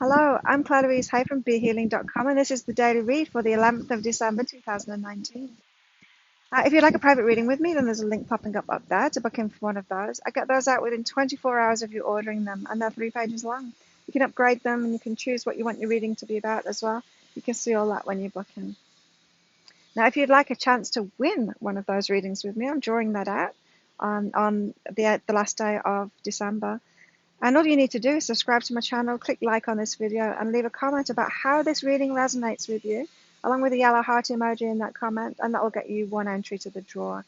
Hello, I'm Claire Louise Hay from BeHealing.com, and this is the daily read for the 11th of December 2019. If you'd like a private reading with me, then there's a link popping up there to book in for one of those. I get those out within 24 hours of you ordering them, and they're 3 pages long. You can upgrade them, and you can choose what you want your reading to be about as well. You can see all that when you book in. Now, if you'd like a chance to win one of those readings with me, I'm drawing that out on the last day of December. And all you need to do is subscribe to my channel, click like on this video, and leave a comment about how this reading resonates with you, along with the yellow heart emoji in that comment, and that will get you one entry to the draw.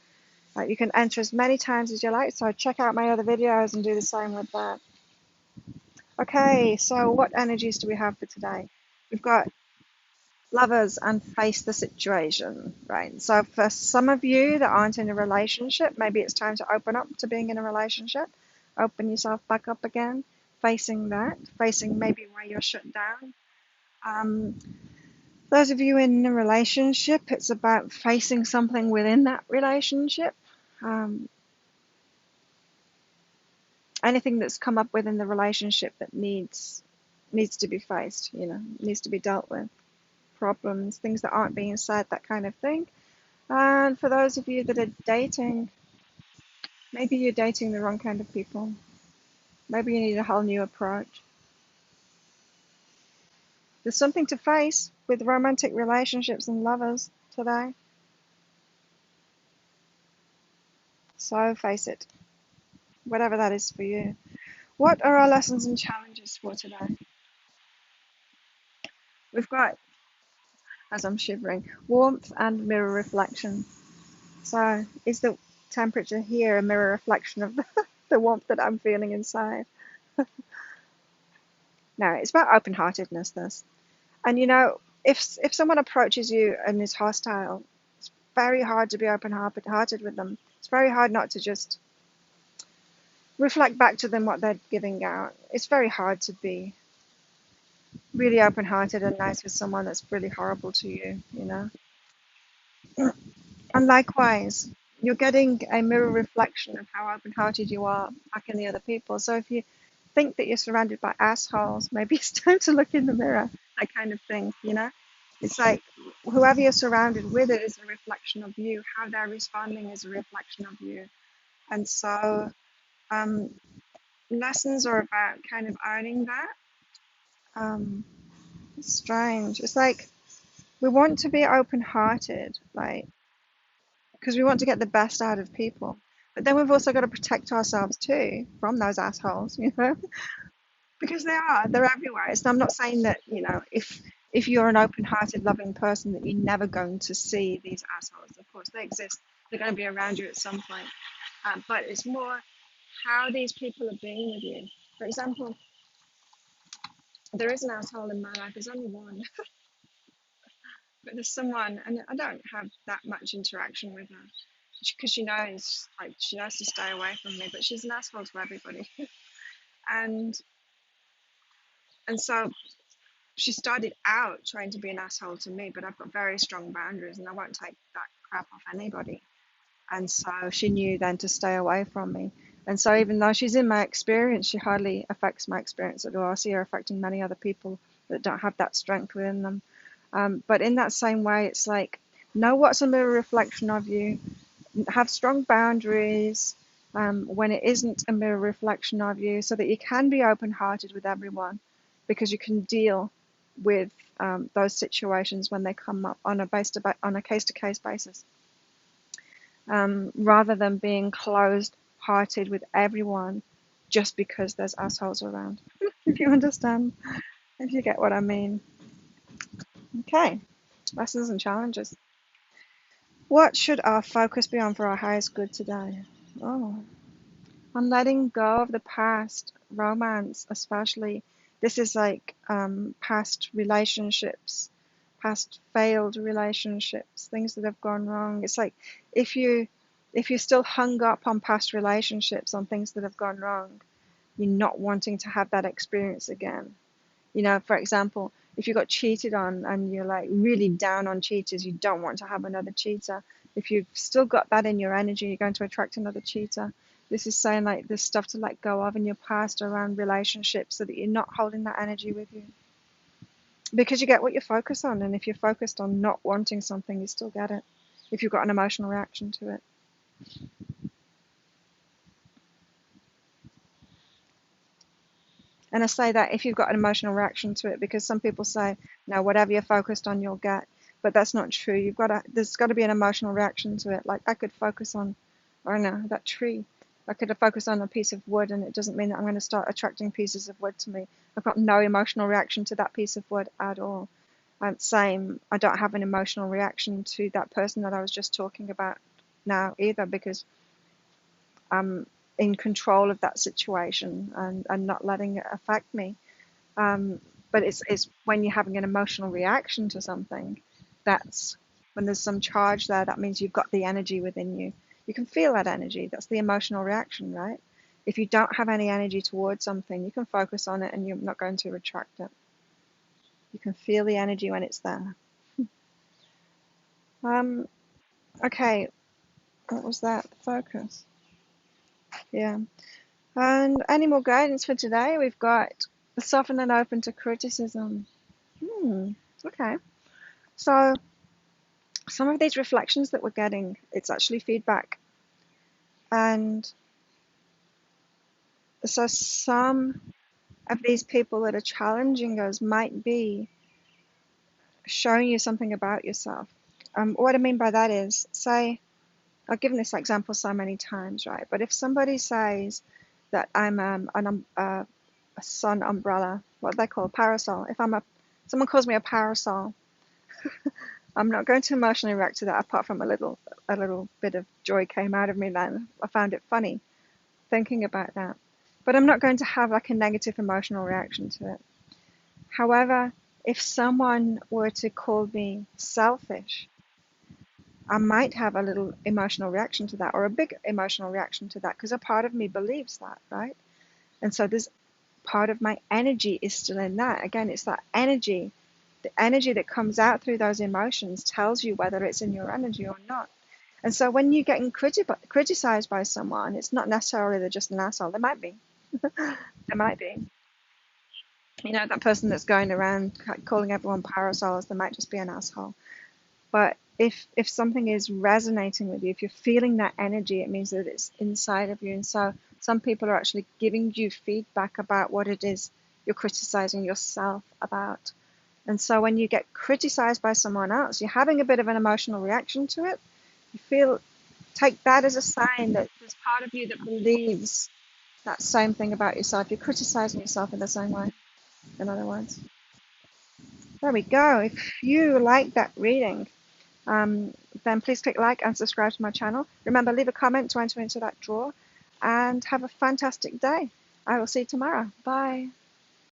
You can enter as many times as you like, so check out my other videos and do the same with that. Okay, so what energies do we have for today? We've got lovers and face the situation, right? So for some of you that aren't in a relationship, maybe it's time to open up to being in a relationship. Open yourself back up again, facing that, facing maybe where you're shut down. Those of you in a relationship, it's about facing something within that relationship. Anything that's come up within the relationship that needs to be faced, needs to be dealt with. Problems, things that aren't being said, that kind of thing. And for those of you that are dating, maybe you're dating the wrong kind of people. Maybe you need a whole new approach. There's something to face with romantic relationships and lovers today. So face it, whatever that is for you. What are our lessons and challenges for today? We've got, as I'm shivering, warmth and mirror reflection. So is the temperature here a mirror reflection of the warmth that I'm feeling inside? No, it's about open-heartedness, this. And if someone approaches you and is hostile, it's very hard to be open-hearted with them. It's very hard not to just reflect back to them what they're giving out. It's very hard to be really open-hearted and nice with someone that's really horrible to you. And likewise, you're getting a mirror reflection of how open-hearted you are back in the other people. So if you think that you're surrounded by assholes, maybe it's time to look in the mirror, that kind of thing. It's like whoever you're surrounded with, it is a reflection of you. How they're responding is a reflection of you. And so lessons are about kind of owning that. It's strange. It's like we want to be open-hearted, like, because we want to get the best out of people. But then we've also got to protect ourselves too from those assholes, because they're everywhere. So I'm not saying that, if you're an open-hearted, loving person, that you're never going to see these assholes. Of course, they exist. They're going to be around you at some point. But it's more how these people are being with you. For example, there is an asshole in my life. There's only one, but there's someone, and I don't have that much interaction with her because she knows to stay away from me. But she's an asshole to everybody, and so she started out trying to be an asshole to me, but I've got very strong boundaries and I won't take that crap off anybody. And so she knew then to stay away from me. And so even though she's in my experience, she hardly affects my experience at all. I see her affecting many other people that don't have that strength within them. But in that same way, it's like, know what's a mirror reflection of you, have strong boundaries when it isn't a mirror reflection of you, so that you can be open-hearted with everyone, because you can deal with those situations when they come up on a case-to-case basis, rather than being closed-hearted with everyone just because there's assholes around. If you understand, if you get what I mean. Okay, lessons and challenges. What should our focus be on for our highest good today? Oh, on letting go of the past, romance especially. This is like past relationships, past failed relationships, things that have gone wrong. It's like if you're still hung up on past relationships, on things that have gone wrong, you're not wanting to have that experience again. For example, if you got cheated on and you're like really down on cheaters, you don't want to have another cheater. If you've still got that in your energy, you're going to attract another cheater. This is saying like there's stuff to let go of in your past around relationships so that you're not holding that energy with you. Because you get what you focus on, and if you're focused on not wanting something, you still get it. If you've got an emotional reaction to it. And I say that if you've got an emotional reaction to it, because some people say, no, whatever you're focused on, you'll get. But that's not true. There's got to be an emotional reaction to it. Like I could focus on, I don't know, that tree. I could focus on a piece of wood, and it doesn't mean that I'm going to start attracting pieces of wood to me. I've got no emotional reaction to that piece of wood at all. Same, I don't have an emotional reaction to that person that I was just talking about now either, because I'm in control of that situation and not letting it affect me. But it's when you're having an emotional reaction to something, that's when there's some charge there. That means you've got the energy within you. You can feel that energy. That's the emotional reaction, right? If you don't have any energy towards something, you can focus on it and you're not going to retract it. You can feel the energy when it's there. Um, okay, what was that? Focus. Yeah. And any more guidance for today? We've got soften and open to criticism. Okay. So some of these reflections that we're getting, it's actually feedback. And so some of these people that are challenging us might be showing you something about yourself. What I mean by that is, say, I've given this example so many times, right? But if somebody says that I'm a sun umbrella, what do they call parasol? If someone calls me a parasol, I'm not going to emotionally react to that. Apart from a little bit of joy came out of me then. I found it funny thinking about that, but I'm not going to have like a negative emotional reaction to it. However, if someone were to call me selfish, I might have a little emotional reaction to that, or a big emotional reaction to that, because a part of me believes that, right? And so there's part of my energy is still in that. Again, it's that energy. The energy that comes out through those emotions tells you whether it's in your energy or not. And so when you're getting criticized by someone, it's not necessarily they're just an asshole. They might be. They might be. You know, that person that's going around calling everyone parasols, they might just be an asshole. But if something is resonating with you, if you're feeling that energy, it means that it's inside of you. And so some people are actually giving you feedback about what it is you're criticizing yourself about. And so when you get criticized by someone else, you're having a bit of an emotional reaction to it. Take that as a sign that there's part of you that believes that same thing about yourself. You're criticizing yourself in the same way, in other words. There we go. If you like that reading, then please click like and subscribe to my channel. Remember, leave a comment to enter into that draw, and have a fantastic day. I will see you tomorrow. Bye.